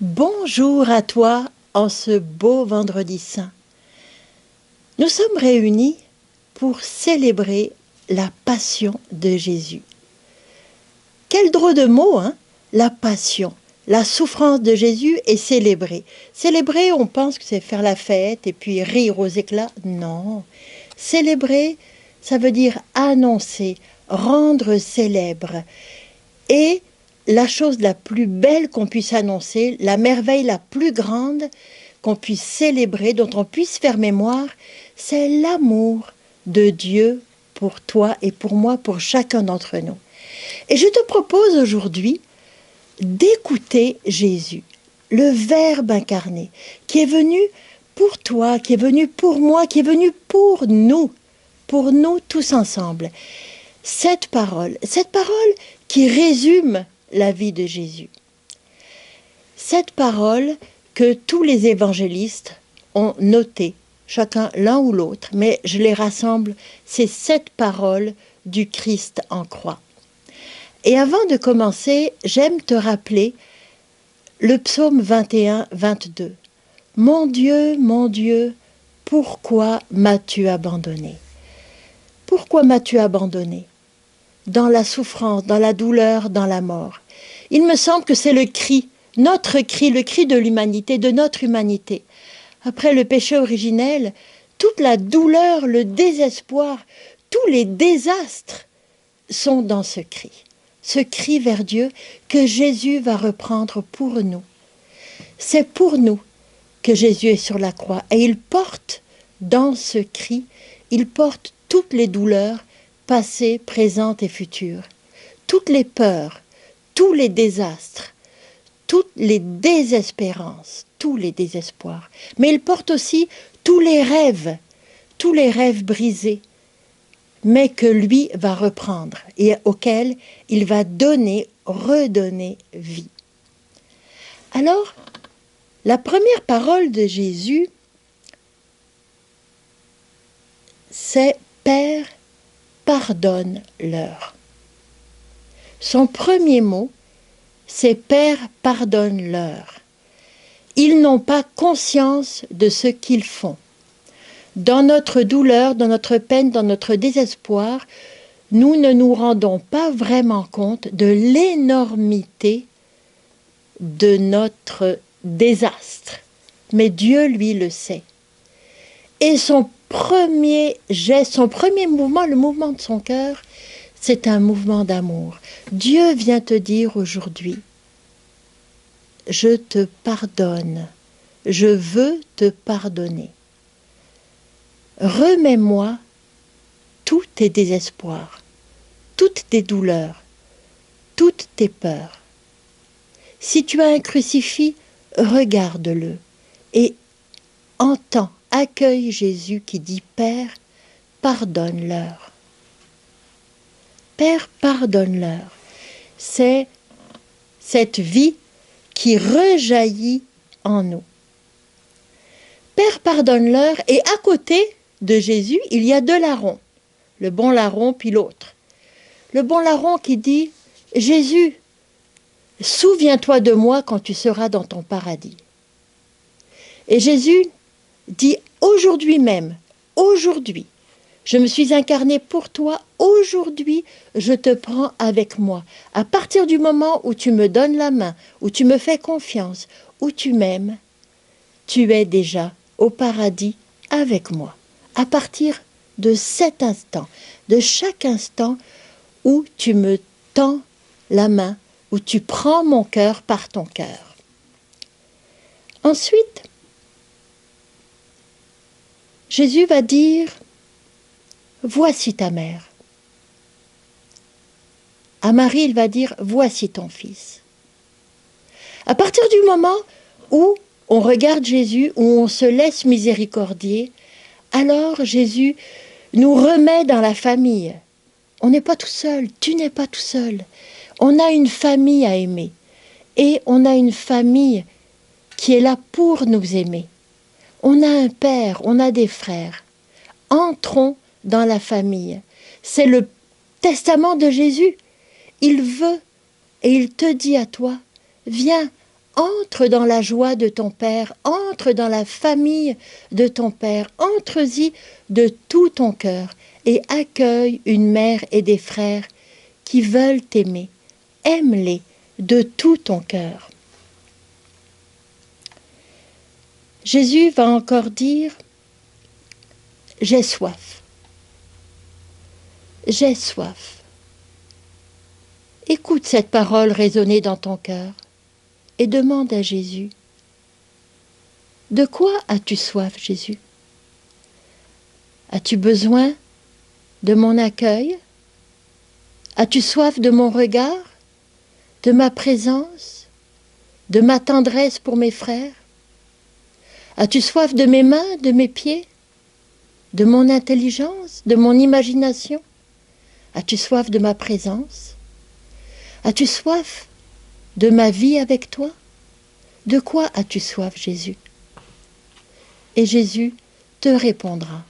Bonjour à toi en ce beau vendredi saint. Nous sommes réunis pour célébrer la passion de Jésus. Quel drôle de mot, hein? La passion, la souffrance de Jésus est célébrée. Célébrer, on pense que c'est faire la fête et puis rire aux éclats. Non. Célébrer, ça veut dire annoncer, rendre célèbre. Et la chose la plus belle qu'on puisse annoncer, la merveille la plus grande qu'on puisse célébrer, dont on puisse faire mémoire, c'est l'amour de Dieu pour toi et pour moi, pour chacun d'entre nous. Et je te propose aujourd'hui d'écouter Jésus, le Verbe incarné, qui est venu pour toi, qui est venu pour moi, qui est venu pour nous tous ensemble. Cette parole qui résume la vie de Jésus. Cette parole que tous les évangélistes ont notée, chacun l'un ou l'autre, mais je les rassemble, c'est cette parole du Christ en croix. Et avant de commencer, j'aime te rappeler le psaume 21-22. Mon Dieu, pourquoi m'as-tu abandonné? Pourquoi m'as-tu abandonné? Dans la souffrance, dans la douleur, dans la mort. Il me semble que c'est le cri, notre cri, le cri de l'humanité, de notre humanité. Après le péché originel, toute la douleur, le désespoir, tous les désastres sont dans ce cri vers Dieu que Jésus va reprendre pour nous. C'est pour nous que Jésus est sur la croix et il porte dans ce cri, il porte toutes les douleurs passées, présentes et futures, toutes les peurs, tous les désastres, toutes les désespérances, tous les désespoirs. Mais il porte aussi tous les rêves brisés, mais que lui va reprendre et auxquels il va redonner vie. Alors, la première parole de Jésus, c'est « Père, pardonne-leur ». Son premier mot, c'est « Père, pardonne-leur ». Ils n'ont pas conscience de ce qu'ils font. Dans notre douleur, dans notre peine, dans notre désespoir, nous ne nous rendons pas vraiment compte de l'énormité de notre désastre. Mais Dieu, lui, le sait. Et son premier geste, son premier mouvement, le mouvement de son cœur, c'est un mouvement d'amour. Dieu vient te dire aujourd'hui, je te pardonne, je veux te pardonner. Remets-moi tous tes désespoirs, toutes tes douleurs, toutes tes peurs. Si tu as un crucifix, regarde-le et entends, accueille Jésus qui dit « Père, pardonne-leur ». Père, pardonne-leur. C'est cette vie qui rejaillit en nous. Père, pardonne-leur, et à côté de Jésus, il y a deux larrons, le bon larron puis l'autre. Le bon larron qui dit « Jésus, souviens-toi de moi quand tu seras dans ton paradis. » Et Jésus dit « Aujourd'hui même, aujourd'hui, je me suis incarné pour toi, aujourd'hui, je te prends avec moi. À partir du moment où tu me donnes la main, où tu me fais confiance, où tu m'aimes, tu es déjà au paradis avec moi. À partir de cet instant, de chaque instant où tu me tends la main, où tu prends mon cœur par ton cœur. » Ensuite, Jésus va dire « Voici ta mère ». À Marie, il va dire « Voici ton fils ». À partir du moment où on regarde Jésus, où on se laisse miséricordier, alors Jésus nous remet dans la famille. On n'est pas tout seul, tu n'es pas tout seul. On a une famille à aimer et on a une famille qui est là pour nous aimer. On a un père, on a des frères. Entrons dans la famille. C'est le testament de Jésus. Il veut et il te dit à toi, viens, Entre dans la joie de ton Père, entre dans la famille de ton Père, entre-y de tout ton cœur et accueille une mère et des frères qui veulent t'aimer. Aime-les de tout ton cœur. Jésus va encore dire « J'ai soif. J'ai soif. » Écoute cette parole résonner dans ton cœur et demande à Jésus « De quoi as-tu soif, Jésus? As-tu besoin de mon accueil? As-tu soif de mon regard, de ma présence, de ma tendresse pour mes frères? As-tu soif de mes mains, de mes pieds, de mon intelligence, de mon imagination? As-tu soif de ma présence? As-tu soif de ma vie avec toi? De quoi as-tu soif, Jésus? » Et Jésus te répondra.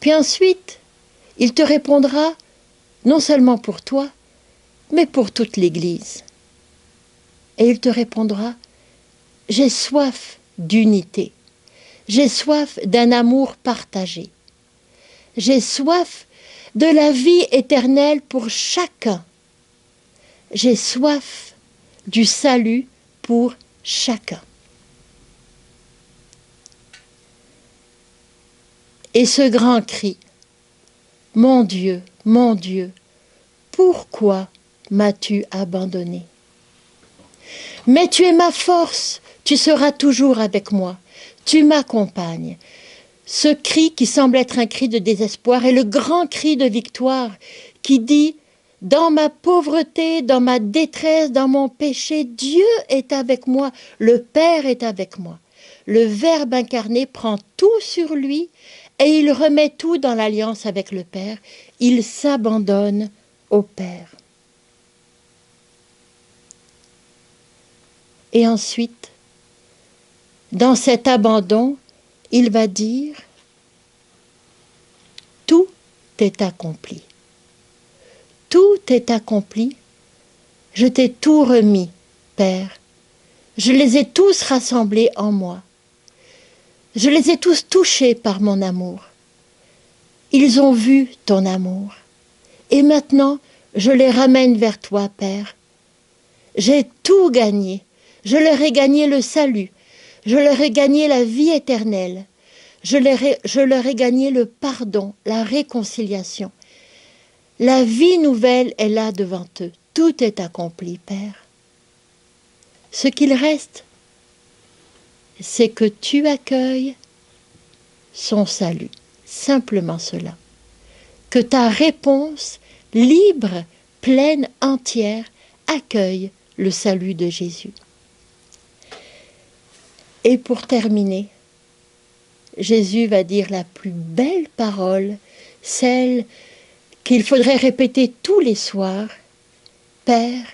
Puis ensuite, il te répondra non seulement pour toi, mais pour toute l'Église. Et il te répondra, j'ai soif d'unité, j'ai soif d'un amour partagé, j'ai soif de la vie éternelle pour chacun, j'ai soif du salut pour chacun. Et ce grand cri, mon Dieu, pourquoi m'as-tu abandonné? Mais tu es ma force, tu seras toujours avec moi, tu m'accompagnes. Ce cri qui semble être un cri de désespoir est le grand cri de victoire qui dit « Dans ma pauvreté, dans ma détresse, dans mon péché, Dieu est avec moi, le Père est avec moi. » Le Verbe incarné prend tout sur lui et il remet tout dans l'alliance avec le Père. Il s'abandonne au Père. Et ensuite, dans cet abandon, il va dire « Tout est accompli. Tout est accompli. Je t'ai tout remis, Père. Je les ai tous rassemblés en moi. Je les ai tous touchés par mon amour. Ils ont vu ton amour. Et maintenant, je les ramène vers toi, Père. J'ai tout gagné. Je leur ai gagné le salut. Je leur ai gagné la vie éternelle. Je leur ai gagné le pardon, la réconciliation. La vie nouvelle est là devant eux. Tout est accompli, Père. Ce qu'il reste, c'est que tu accueilles son salut. Simplement cela. Que ta réponse, libre, pleine, entière, accueille le salut de Jésus. Et pour terminer, Jésus va dire la plus belle parole, celle qu'il faudrait répéter tous les soirs. « Père,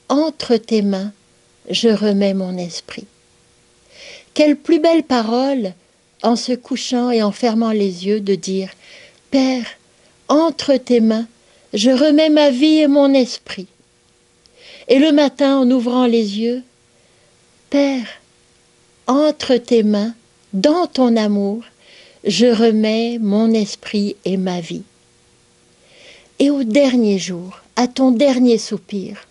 entre tes mains, je remets mon esprit. » Quelle plus belle parole, en se couchant et en fermant les yeux, de dire « Père, entre tes mains, je remets ma vie et mon esprit. » Et le matin, en ouvrant les yeux, « Père, entre tes mains, dans ton amour, je remets mon esprit et ma vie. » Et au dernier jour, à ton dernier soupir,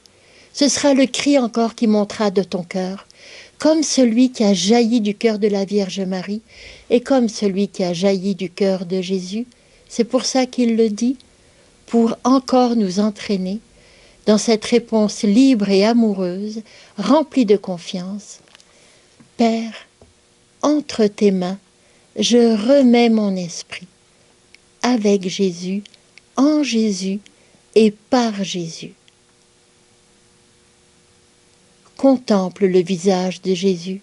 ce sera le cri encore qui montera de ton cœur, comme celui qui a jailli du cœur de la Vierge Marie et comme celui qui a jailli du cœur de Jésus. C'est pour ça qu'il le dit, pour encore nous entraîner dans cette réponse libre et amoureuse, remplie de confiance. « Père, entre tes mains, je remets mon esprit, avec Jésus, en Jésus et par Jésus. » Contemple le visage de Jésus,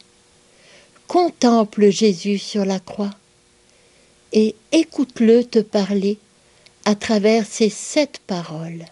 contemple Jésus sur la croix et écoute-le te parler à travers ces 7 paroles.